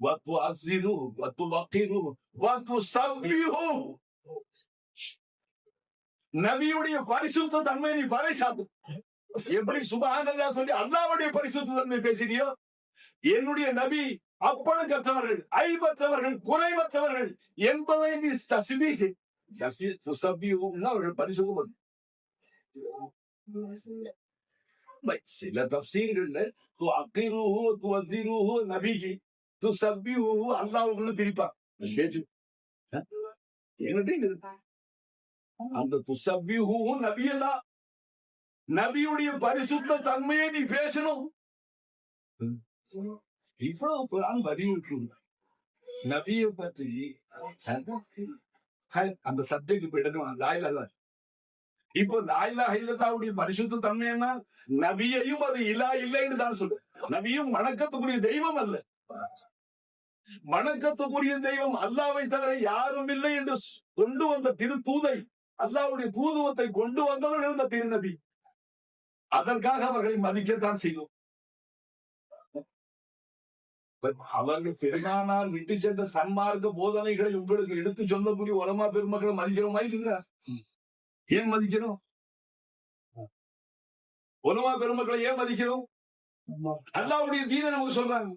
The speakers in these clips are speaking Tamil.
وتعزروا وتوقروا وتسبحوا. நபியுடைய பரிசுத்த தன்மை நீ பறைசாட்டு. எப்படி சுப்ஹானல்லாஹ் சொல்லி அல்லாஹ்வுடைய பரிசுத்த தன்மை பேசுறியோ, என்னுடைய நபி அப்பழுக்கற்றவர்கள், ஐபத்தவர்கள், குறைவற்றவர்கள் என்பதை நீ தஸ்பீஹ் அவர்கள் பரிசுத்தம். சில தஃசீர்கள்ல துஅக்கிருஹு துவஸிருஹு நபிஹி துஸப்பிஹு அல்லாஹ்வுக்குள்ள பிரிப்பான் பேச்சு. என்கிட்ட அந்த துஸப்பிஹு நபியதா, நபியுடைய பரிசுத்த தன்மையை நீ பேசணும். இவ்வளவு குர்ஆன் வலியுறுத்தும் நபியை பற்றி. அந்த சப்ஜெக்ட் இப்ப எடுக்கணும். லா இலாஹ இல்லல்லாஹ். இப்போ லா இலாஹ இல்லல்லாஹ்வுடைய பரிசுத்த தன்மை என்ன? நபியையும் அது இலா இல்லைன்னு தான் சொல்லு. நபியும் வணக்கத்துக்குரிய தெய்வம் அல்ல. வணக்கத்துக்குரிய தெய்வம் அல்லாஹ்வை தவிர யாரும் இல்லை என்று கொண்டு வந்த திரு தூதை, அல்லாஹ்வுடைய தூதுவத்தை கொண்டு வந்தவர்கள் இந்த திருநபி. அதற்காக அவர்களை மதிக்கத்தான் செய்யும். அவர்கள் பெருமானார் விட்டு சென்ற சன்மார்க்க போதனைகளை உங்களுக்கு எடுத்து சொல்லக்கூடிய உலமா பெருமக்களை மதிக்கிறோமா இல்லைங்க? ஏன் மதிக்கிறோம்? உலமா பெருமக்களை ஏன் மதிக்கிறோம்? அல்லாஹ்வுடைய தீனை நமக்கு சொல்றாங்க,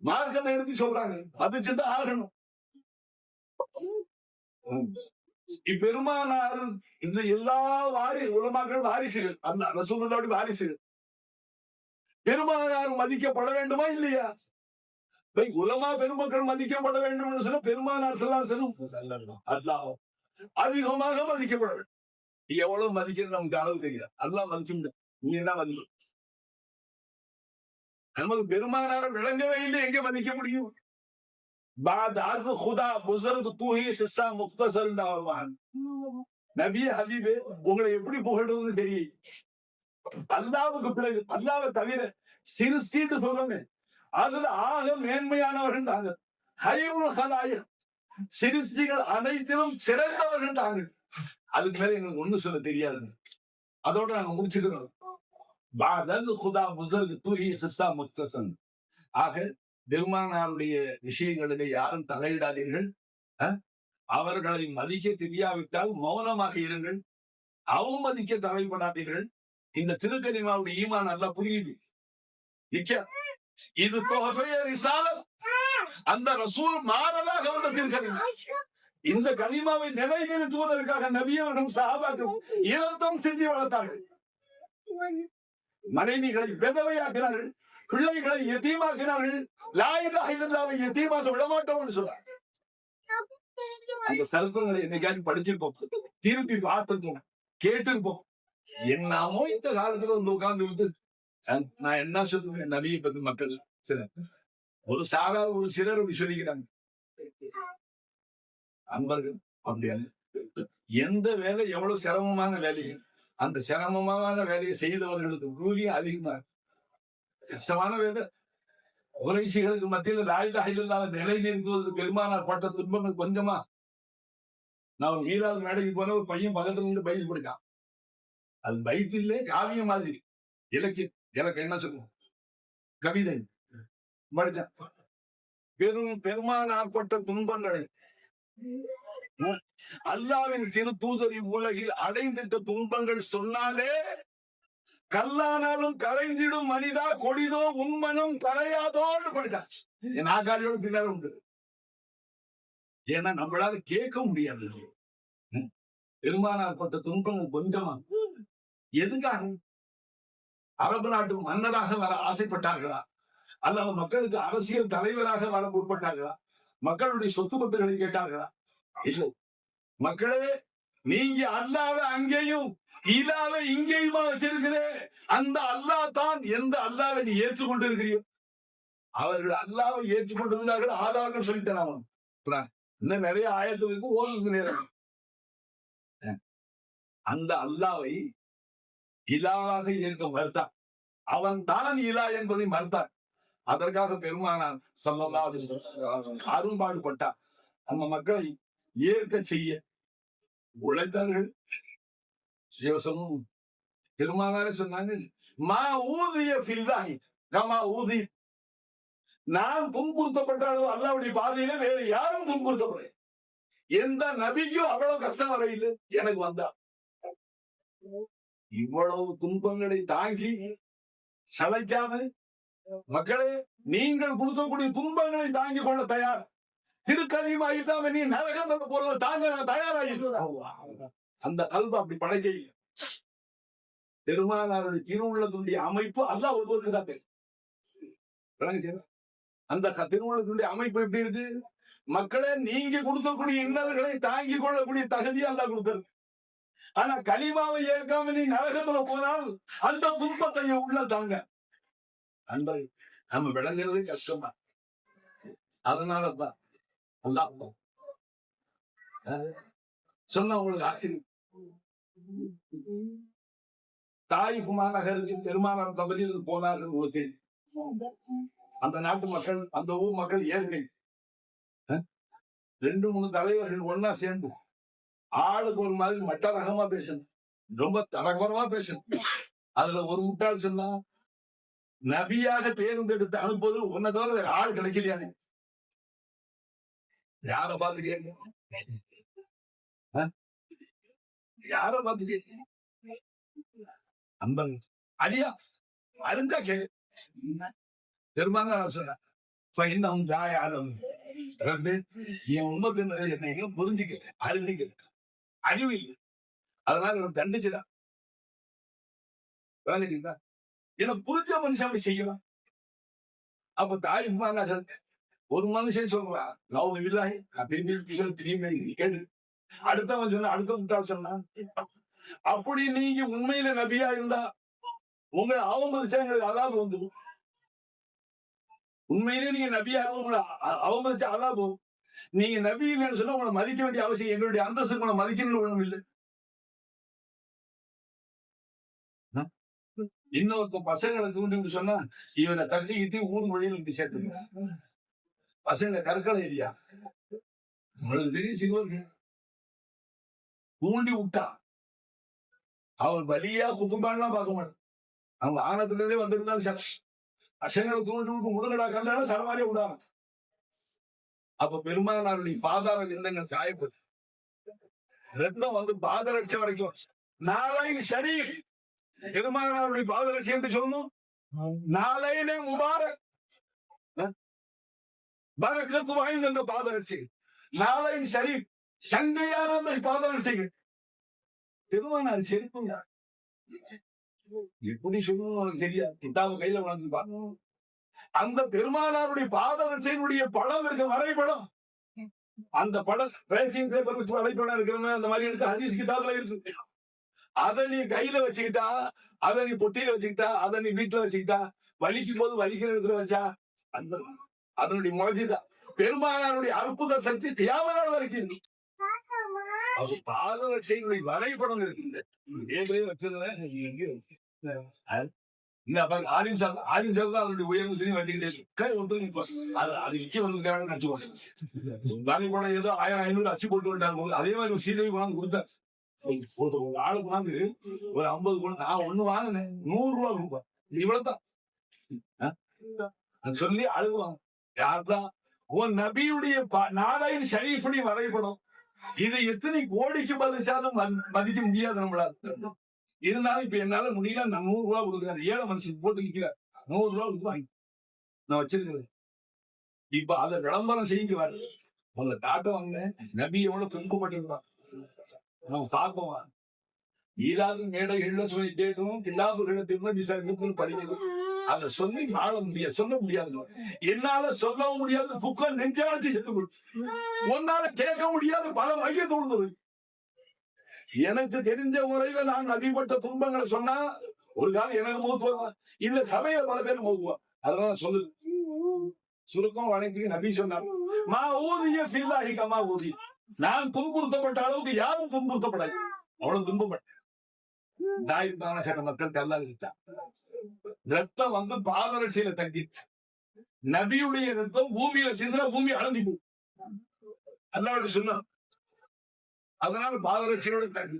மார்க்கத்தை எடுத்து சொல்றாங்க, மதிச்சுதான் ஆகணும். இப்பெருமானார் இந்த எல்லா உலமாக்கள் வாரிசுகள், அந்த ரசூலுல்லாஹ்வுடைய வாரிசுகள். பெருமானார் மதிக்கப்பட வேண்டுமா இல்லையா? உலமா பெருமக்கள் மதிக்கப்பட வேண்டும் என்று சொன்ன பெருமானார் அல்லாஹ் அதிகமாக மதிக்கப்பட வேண்டும். எவ்வளவு மதிக்கிறது நமக்கு அளவு தெரியாது. அல்லாஹ் மதிக்க நீ என்ன மதிக்கும்? நமக்கு பெருமானார் விளங்கவே இல்லை, எங்க மதிக்க முடியும்? நபியே ஹபீபே உங்களை எப்படி புகழ்றது தெரியும். அல்லாவுக்கு பிறகு, அல்லாவை தவிர சிருஷ்டின்னு சொல்லுங்க, அதுல ஆக மேன்மையானவர்கள் தாங்க. சிருஷ்டிகள் அனைத்திலும் சிறந்தவர்கள் தாங்க. அதுக்கு மேல எங்களுக்கு ஒண்ணு சொல்ல தெரியாது. அதோட நாங்க முடிச்சுக்கிறோம். ஆக பெருமானாருடைய விஷயங்களிலே யாரும் தலையிடாதீர்கள். அவர்களை மதிக்க தெரியாவிட்டால் மௌனமாக இருங்கள். அவமதிக்க தலைப்படாதீர்கள். இந்த திருக்கலிமாவுடைய ஈமான் நல்லா புரியுது. இது தொகைய ரிசாலத், அந்த ரசூல் மாறலாக வந்த திருக்கலிமா. இந்த கலிமாவை நிலைநிறுத்துவதற்காக நபியவனும் சஹாபாக்களும் இலத்தம் செஞ்சு வளர்த்தார்கள். மனைவிகளை விதவையாக்கினார்கள், பிள்ளைகளை யதீமாக்கினார்கள். லா இலாஹ இல்லல்லாஹ்வை யதீமாக விடமாட்டோம்னு சொல்றாங்க. அந்த சரித்திரங்களை என்னைக்காச்சும் படிச்சிருப்போம், திருப்பி பார்த்திருப்போம், கேட்டிருப்போம். என்னமோ இந்த காலத்துல வந்து உட்கார்ந்து விட்டு நான் என்ன சொல்லுவேன் நபியை பத்தி மக்கள் சிலர் ஒரு சாதாரண ஒரு சிலர் சொல்லிக்கிறாங்க. அன்பர்கள் அப்படியா? எந்த வேலை எவ்வளவு சிரமமான வேலையை, அந்த சிரமமான வேலையை செய்தவர்களுக்கு ஊதியம் அதிகமா. கஷ்டமான வேலை குறைஷிகளுக்கு மத்தியில் லா இலாஹ இல்லல்லாஹ் நிலை நிறுத்துவதற்கு பெருமானார் பட்ட துன்பங்கள் கொஞ்சமா? நான் மீராது மேடைக்கு போன ஒரு பையன் பக்கத்துல இருந்து பயிர் படிக்கான். அது பைத்திலே காவியம் மாதிரி இலக்கியம். எனக்கு என்ன சொல்லுவோம், கவிதை படித்தான். பெருமானார் பட்ட துன்பங்கள், அல்லாவின் திரு தூதரி உலகில் அடைந்திட்ட துன்பங்கள் சொன்னாலே கல்லானாலும் கரைந்திடும் மனிதா கொடிதோ உண்மனும் கரையாதோன்னு படித்தான். என் ஆகாரியோட பின்னர் உண்டு. ஏன்னா நம்மளால கேட்க முடியாது. பெருமானார் பட்ட துன்பங்கள் கொஞ்சமா? எதுக்காக? அரபு நாட்டு மன்னராக வர ஆசைப்பட்டார்களா? அல்லது மக்களுக்கு அரசியல் தலைவராக வர முற்பட்டார்களா? மக்களுடைய சொத்து பத்துகளை கேட்டார்களா? இல்லை. மக்களே, நீங்க அல்லாஹ்வை அங்கேயும் இலாவை இங்கேயுமா வச்சிருக்கிறேன். அந்த அல்லாஹ் தான். எந்த அல்லாஹ்வை நீ ஏற்றுக்கொண்டு இருக்கிறீர்கள்? அவர்கள் அல்லாஹ்வை ஏற்றுக்கொண்டிருந்தார்கள். ஆதாரம் சொல்லிட்டேன். இன்னும் நிறைய ஆயத்துக்கு ஓதுக்கு நேரம். அந்த அல்லாஹ்வை இலாவாக ஏற்க மறுத்தார். அவன் தான் இலா என்பதை மறுத்தார். அதற்காக பெருமானார் ஸல்லல்லாஹு அலைஹி வஸல்லம் அரும்பாடுபட்டார். அந்த மக்களை ஏற்க செய்ய உழைத்தார்கள். பெருமானாரே சொன்னாங்க, மா ஊதிய ஃபில்லாஹி கமா ஊதி. நான் துன்புறுத்தப்பட்டாலும் அல்லாவுடைய பாதையில வேற யாரும் துன்புறுத்தப்பட எந்த நபிக்கும் அவ்வளவு கஷ்டம் வரையில் எனக்கு வந்தா இவ்வளவு துன்பங்களை தாங்கி சளைக்காது மக்களே நீங்கள் கொடுக்கக்கூடிய துன்பங்களை தாங்கி கொள்ள தயார். திருக்கலிமாயிட்டாம நீ நரகத்தை போல தாங்க தயாராகி அந்த கல்வி அப்படி படைக்க பெருமானாருடைய திருவுள்ளத்துடைய அமைப்பு அல்லாஹ் ஒருவருக்கு தான் தெரியும். அந்த திருவுள்ளத்துடைய அமைப்பு எப்படி இருக்கு? மக்களே நீங்க கொடுக்கக்கூடிய இன்னல்களை தாங்கி கொள்ளக்கூடிய தகுதியை அல்லாஹ் கொடுத்தது. ஆனா கலிமாவை ஏற்காம நீ நரகத்துல போனால் அந்த துன்பத்தை உள்ள தாங்க அன்பை நம்ம விளங்குறது கஷ்டமா. அதனாலதான் அல்லாஹ் சொன்ன உங்களுக்கு ஆச்சரியம். தாயிஃப் மாநகருக்கு பெருமானார் தபலியில் போனார்கள் உங்களுக்கு அந்த நாட்டு மக்கள் அந்த ஊர் மக்கள் ஏற்கை 2-3 தலைவர்கள் ஒன்னா சேர்ந்து ஆளுக்கு ஒரு மாதிரி மட்ட ரகமா பேசணும், ரொம்ப தரகுறமா பேசணும். அதுல ஒரு முட்டாள் சொன்னா நபியாக தேர்ந்தெடுத்து அனுப்புவது உன்னை தவிர வேற ஆள் கிடைக்கலையானே. யார பார்த்து கேட்க யார பார்த்து கேட்க அம்பன் அடியா அருந்தா கே பெருமானார் சொன்ன என் உண்மை என்னை புரிஞ்சுக்க அறிஞ்சுக்க அறிவு இல்லை, அதனால தண்டிச்சுதான் எனக்கு புரிஞ்ச மனுஷன் அப்படி செய்யலாம். அப்ப தாய் ஒரு மனுஷன் சொல்றான் நான் இல்லாய் திரும்பி கேடு அடுத்தவன் சொன்ன அடுத்த முட்டாள் சொன்னான். அப்படி நீங்க உண்மையில நபியா இருந்தா உங்களை அவமதிச்சா அதாவது வந்துடும். உண்மையிலே நீங்க நபியாக உங்களை அவமதிச்சா அதாவது நீங்க நபி இல்லைன்னு சொன்னா உங்களை மதிக்க வேண்டிய அவசியம் எங்களுடைய அந்தஸ்து உங்களை மதிக்கணும்னு ஒண்ணும் இல்லை. இன்னொருத்த பசங்களை தூண்டி சொன்னா இவனை தட்டிக்கிட்டு ஊர் மொழியில் இப்படி சேர்த்து பசங்க கற்களை இல்லையா தூண்டி விட்டா அவன் வலியா குத்தும்பான்லாம் பார்க்க மாட்டான். அவன் ஆனத்துல இருந்தே வந்திருந்தாலும் அசங்களை தூண்டி விட்டு முடுங்கடா கண்டாலும் சரமாரியே விடாம. அப்ப பெருமானாருடைய பாதார நிந்தங்கள் சாயப்பது ரத்தம் வந்து பாதரட்ச வரைக்கும் நாளைக்கு ஷரீஃப் பெருமானாருடைய பாதரட்சி என்று சொல்லணும். நாளையிலே முபாரக் பரக்கத்து வாய்ந்த அந்த பாதரட்சி நாளையின் ஷரீஃப் சங்கையான அந்த பாதரட்சிகள் பெருமானார் செருப்புங்க எப்படி சொல்லணும் உனக்கு தெரியாது. கிதாபு கையில உனக்கு பார்க்கணும். அந்த பெருமானாருடைய பாதரட்சியினுடைய படம் இருக்க வரைபடம் அந்த படம் ரேசிங் பேப்பர் வச்சு வரைபடம் இருக்கிற அந்த மாதிரி இருக்கு. ஹதீஸ் கிதாபுல இருக்கு. அதை நீ கையில வச்சுக்கிட்டா, அதை நீ பொட்டியில வச்சுக்கிட்டா, அதை நீ வீட்டுல வச்சுக்கிட்டா, வலிக்கும் போது வலிக்கிற வச்சா அந்த அதனுடைய முழஜிதான் பெருமானாருடைய அற்புத சக்தி தியாகரால் வரைக்கும் பாதரட்சையினுடைய வரைபடம் இருக்குங்க. வரைபடம் ஏதோ 1500 அச்சு போட்டு விட்டாங்க. அதே மாதிரி சீதை வாங்க கொடுத்தாரு. ஆளு கொண்டாந்து ஒரு 50 கொண்டு நான் ஒண்ணு வாங்கினேன் 100 ரூபா கொடுப்பேன். இவ்வளவுதான் சொல்லி அழுகுவாங்க. யார்தான் உன் நபியுடைய நாளையின் ஷரீஃபுடைய வரைபடம் இது எத்தனை கோடிக்கு பதிச்சாலும் மதிக்க முடியாது நம்மளால. இருந்தாலும் இப்ப என்னால முடியல. நான் 100 ரூபா கொடுக்குறேன். ஏழை மனுஷன் போட்டு நிற்கிறார். 100 ரூபா கொடுப்பாங்க நான் வச்சிருக்கிறேன். இப்ப அதை விளம்பரம் செய்ய வர உங்களை காட்ட வாங்கினேன். நபி எவ்வளவு துன்பப்பட்டிருந்தான் நம்ம பார்ப்போம். ஈராது மேடைகள்ல சொல்லி கேட்டும் கில்லாபுகளை திரும்ப விசாரித்து படிக்கணும். அதை சொல்லி வாழ முடியாது, சொல்ல முடியாது. என்னால சொல்லவும் முடியாது. புக்க நெஞ்சாச்சு செத்து போச்சு. ஒன்னால கேட்க முடியாது. பல மைய தோணுது. எனக்கு தெரிஞ்ச முறையில நான் நபிப்பட்ட துன்பங்களை சொன்னா ஒரு காலம் எனக்கு மோதுவா இல்ல சபையில பல பேர் மோதுவா. அதனால சொல்லு சுருக்கம் வழங்கி நபி சொன்னார் மா ஊதிய ஃபில்லாஹி கமா ஊதி. நான் துன்புறுத்தப்பட்ட அளவுக்கு யாரும் துன்புறுத்தப்படாது. அவ்வளவு துன்பப்பட்ட தாய்ப்பான மக்கள் கல்லா இருக்கான். ரத்தம் வந்து பாதரட்சியில தங்கிச்சு. நபியுடைய ரத்தம் பூமியில சிந்தினா பூமி அழந்தி போகும். அல்லாஹ் சொன்னான். அதனால பாதரட்சியோட தங்கி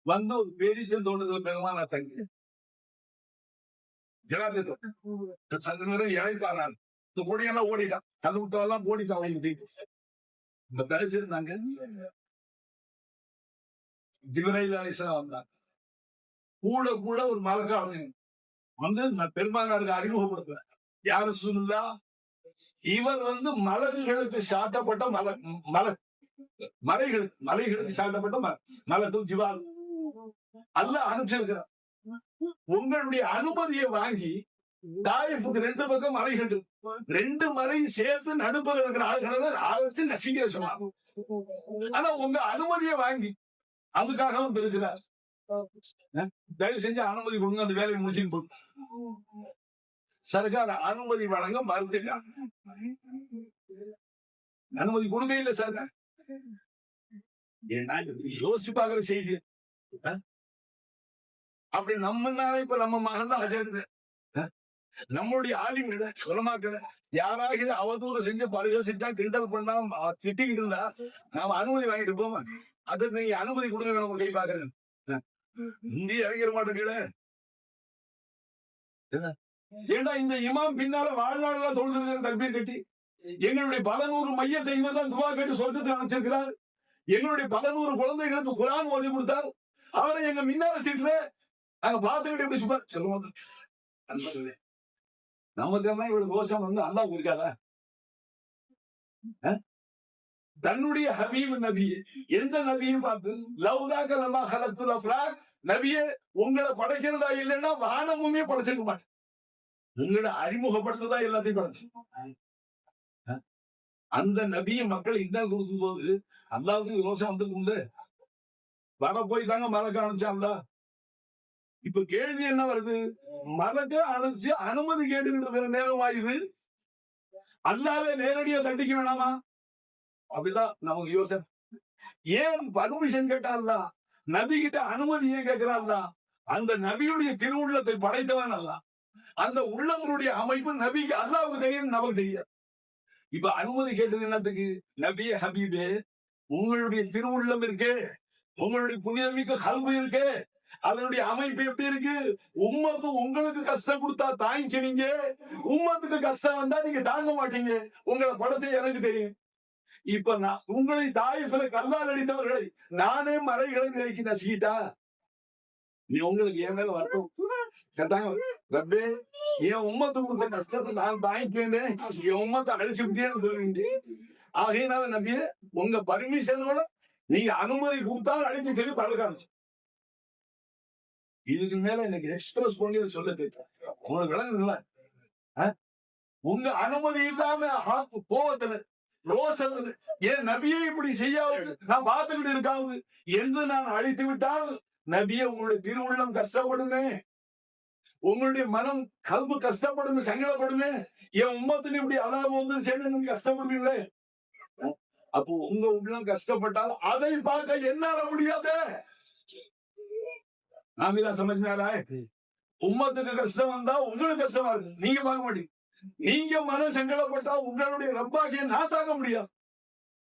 வந்து ஒரு பேரிச்சம் தோணுதல் பெருமானா தங்கி ஜனாதிபதி சற்று நேரம் இழைப்பான். இந்த கொடியெல்லாம் ஓடிட்டான், கல் விட்டவெல்லாம் ஓடிட்டான். இந்த தரிச்சிருந்தாங்க ஜிப்ரைல் அலைஹிஸ்ஸலாம் வந்தாங்க. கூட கூட ஒரு மலக்கு வந்து பெருமானாருக்கு அறிமுகப்படுத்துறார். யார் ரசூலுல்லாஹ், இவர் வந்து மலக்குகளுக்கு சாட்டப்பட்ட மலைகளுக்கு சாட்டப்பட்ட மலக்கு ஜிவால் அல்லாஹ் அனுப்பிச்சிருக்கிறார். உங்களுடைய அனுமதியை வாங்கி தாயிஃபுக்கு 2 பக்கம் மலைகள், 2 மலையும் சேர்த்து நடுப்பக இருக்கிற ஆளுகளை ஆரம்பிச்சு நசிக்க சொன்னாங்க. ஆனா உங்க அனுமதியை வாங்கி அதுக்காக வந்து இருக்கிறார். தயவு செஞ்சு அனுமதி கொடுங்க, அந்த வேலையை முடிச்சுன்னு போட்டு சர்க்கார் அனுமதி வழங்க மறுத்துட்டாங்க. அனுமதி கொடுங்க இல்ல சர்க்கார். யோசிச்சு பாக்குற செய்தி அப்படி நம்மனால இப்ப நம்ம மகன் தான் அஜர்ந்து நம்மளுடைய ஆலிம்களை உலமாக்களை யாராக அவதூறு செஞ்சு பரிகசிச்சா கிண்டல் பண்ணா திட்டிக்கிட்டு இருந்தா நாம அனுமதி வாங்கிட்டு போவோம். அதுக்கு நீங்க அனுமதி கொடுங்க, நம்ம கை பாக்குறேன். இந்திய அறிஞர் மாட்டேங்கல. ஏன்னா இந்த இமாம் பின்னால வாழ்நாள் தொழுது தக்பீர் கட்டி எங்களுடைய 1100 மைய தெய்வம் தான் துவா கேட்டு சொர்க்கத்தை அமைச்சிருக்கிறார். எங்களுடைய 1100 குழந்தைகளுக்கு குர்ஆன் ஓதி கொடுத்தார். அவரை எங்க முன்னால திட்டுற நாங்க பார்த்துக்கிட்டு எப்படி சும்மா சொல்லுவோம். நமக்கு தான் இவ்வளவு கோஷம் வந்து அல்லாஹ் இருக்காதா? தன்னுடைய ஹபீப் நபி எந்த நபியும் பார்த்து லவ்லாக லமா ஹலத்துல் அஃப்லாக், நபியே உங்களை படைக்கிறதா இல்லைன்னா வானமுமே படைச்சிருக்க மாட்டேன். உங்களை அறிமுகப்படுத்ததா எல்லாத்தையும் படைச்சு. அந்த நபிய மக்கள் இந்த கொடுக்கும் போது அல்லாவுக்கு ரோஷம் வந்து வர போய் தாங்க மறக்க ஆரம்பிச்சாங்களா? இப்ப கேள்வி என்ன வருது? மறக்க ஆரம்பிச்சு அனுமதி கேட்டுக்கிட்டு நேரம் ஆயுது. அல்லாவே நேரடியா தண்டிக்க வேணாமா? அப்படிதான் நமக்கு யோசனை. ஏன் பர்மிஷன் கேட்டான்ல, நபி கிட்ட அனுமதி ஏன் கேட்கிறான்ல? அந்த நபியுடைய திருவுள்ளத்தை படைத்தவன் அல்ல. அந்த உள்ளவருடைய அமைப்பு நபிக்கு அல்லாவுக்கு தெரியும், நமக்கு தெரியாது. இப்ப அனுமதி கேட்டது என்னத்துக்கு? நபியே ஹபீபே, உங்களுடைய திருவுள்ளம் இருக்கு, உங்களுடைய புனிதமிக்க கல்வி இருக்கு, அதனுடைய அமைப்பு எப்படி இருக்கு? உம்மத்து உங்களுக்கு கஷ்டம் கொடுத்தா தாங்கிக்கிறீங்க, உம்மத்துக்கு கஷ்டம் வந்தா நீங்க தாங்க மாட்டீங்க. உங்களை படத்தை எனக்கு தெரியும். இப்ப நான் உங்களை தாயிஃபில கல்லால் அடித்தவர்களை நானே மலைகளை நிலைக்கு நசுக்கிட்டா நீ உங்களுக்கு என் மேல வரட்டும் கேட்டாங்க. ரப்பே, என் உம்மத்து கொடுத்த கஷ்டத்தை நான் தாங்கிக்குவேன், என் உம்மத்தை அழிச்சு விட்டேன்னு சொல்லிட்டு ஆகையினால நம்பிய உங்க பர்மிஷனோட நீங்க அனுமதி கொடுத்தாலும் அழிச்சு சொல்லி பழக்காச்சு. இதுக்கு மேல எனக்கு எக்ஸ்பிரஸ் பண்ணி சொல்ல கேட்கிறேன். உங்களுக்கு விளங்குதுங்களா? உங்க அனுமதி இல்லாம கோவத்துல ரோசல் ஏன் நபியை இப்படி செய்யாது நான் பார்த்துக்கிட்டு இருக்காது என்று நான் அழித்து விட்டால் நபியை உங்களுடைய திருவுள்ளம் கஷ்டப்படுமே, உங்களுடைய மனம் கல்பு கஷ்டப்படுமே, சங்கடப்படுமே. என் உம்மத்துல இப்படி அதாவது வந்து சேர்ந்து கஷ்டப்படுவீங்களே. அப்போ உங்க உள்ளம் கஷ்டப்பட்டால் அதை பார்க்க என்னால முடியாது. நாமிதா சமைச்சாரா? உம்மத்துக்கு கஷ்டம் வந்தா உங்களுக்கு கஷ்டமா இருக்கு, நீங்க பார்க்க மாட்டீங்க. நீங்க மனம் சங்கடப்பட்டா உங்களுடைய ரப்பாகிய நான் தாங்க முடியாது,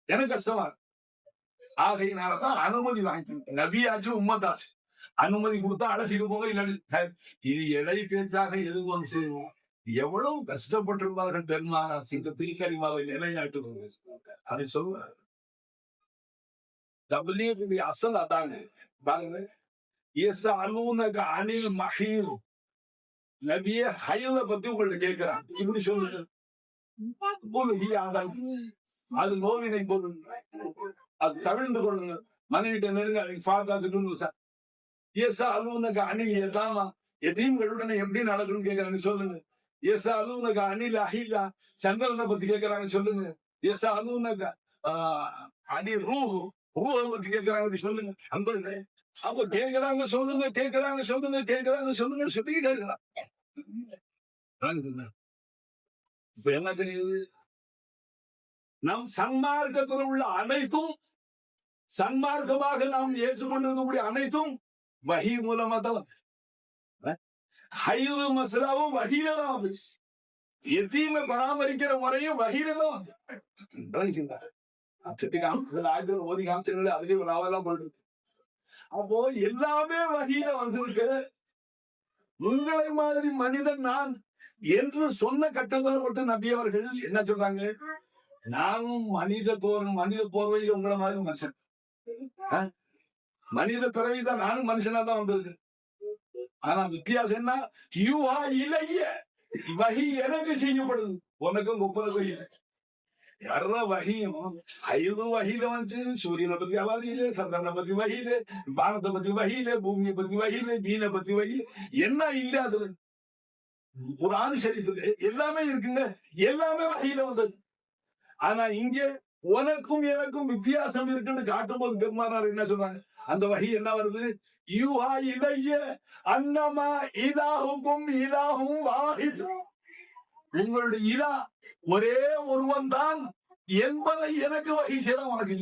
எனக்கு கஷ்டமா இருக்கு. ஆகையினாலதான் அனுமதி வாங்கிக்கணும். நபியாச்சு உம்மத்தாச்சு, அனுமதி கொடுத்தா அழைச்சிட்டு போக. இல்லை இது எடை பேச்சாக எதுவும் வந்து செய்வோம். எவ்வளவு கஷ்டப்பட்டிருப்பார்கள் பெருமானா இந்த திருக்கரிமாவை நிலைநாட்டு அதை சொல்லுவார். தபிலீகுடைய அசல் அதாங்க. பாருங்க, அனில் மஹீர், நபியே ஹைல பத்தி உங்கள்ட்ட கேட்கிறான். இப்படி சொல்லுங்க, அது நோவினை பொருள், அது தவிர்ந்து கொள்ளுங்க. மனைவிட்ட நெருங்க அணில் எதாமா எதீம்களுடனே எப்படி நடக்கும்னு கேட்கறாங்க சொல்லுங்க. ஏசா அலுவலக அணில் அஹிலா சந்திரனை பத்தி கேட்கறாங்க சொல்லுங்க. ஏசா அலுவலக அணில் ரூஹை பத்தி கேட்கறாங்க சொல்லுங்க. அன்பர்களே, அப்ப கேட்கறாங்க சொல்லுங்க, கேட்கறாங்க சொல்லுங்க, கேட்கறாங்க சொல்லுங்க சொல்லிக்கிட்டே இருக்கலாம். இப்ப என்ன தெரியுது? நம் சன்மார்க்கத்தில் உள்ள அனைத்தும், சன்மார்க்கமாக நாம் ஏற்றுக்கொண்டிருக்கக்கூடிய அனைத்தும் வஹி மூலமா தான். ஹைது மசலாவும் வஹீல தான். எத்தீமை பராமரிக்கிற முறையும் வஹீல தான். ஓதி காமிச்சு அதுலயும் ஒரு நாவெல்லாம் போட்டு, அப்போ எல்லாமே வஹீல வந்திருக்கு. உங்களை மாதிரி மனிதன் நான் என்று சொன்ன கட்டப்பட்ட நபியவர்கள் என்ன சொல்றாங்க? நானும் மனித போர்வையில் உங்களை மாதிரி மனுஷன், மனித பிறவிதான், நானும் மனுஷனா தான் வந்திருக்கு. ஆனா வித்தியாசம் என்ன? யூஹா இலைய, வஹி எனக்கு செய்யப்படுது, உனக்கும் முப்பது வகையில யாரா வகியும். 5 வகையில வந்து சூரியனை பத்தி அவாதியில, சந்திரனை பத்தி வகையில, வானத்தை பத்தி வகையில, பூமியை பத்தி வகையில, மீனை பத்தி வகையில, என்ன இல்ல அதுல குர்ஆன் ஷரீஃப்ல எல்லாமே இருக்குங்க, எல்லாமே வகையில வந்தது. ஆனா இங்க உனக்கும் எனக்கும் வித்தியாசம் இருக்குன்னு காட்டும் போது பெருமானார் என்ன சொல்றாங்க? அந்த வகை என்ன வருது? யூஹா இலைய அன்னமா இலாஹுக்கும் இலாஹும் வாஹித், உங்களுடைய இலா ஒரே ஒருவன் தான் என்பதை எனக்கு வகை செய்யலாம். உனக்கு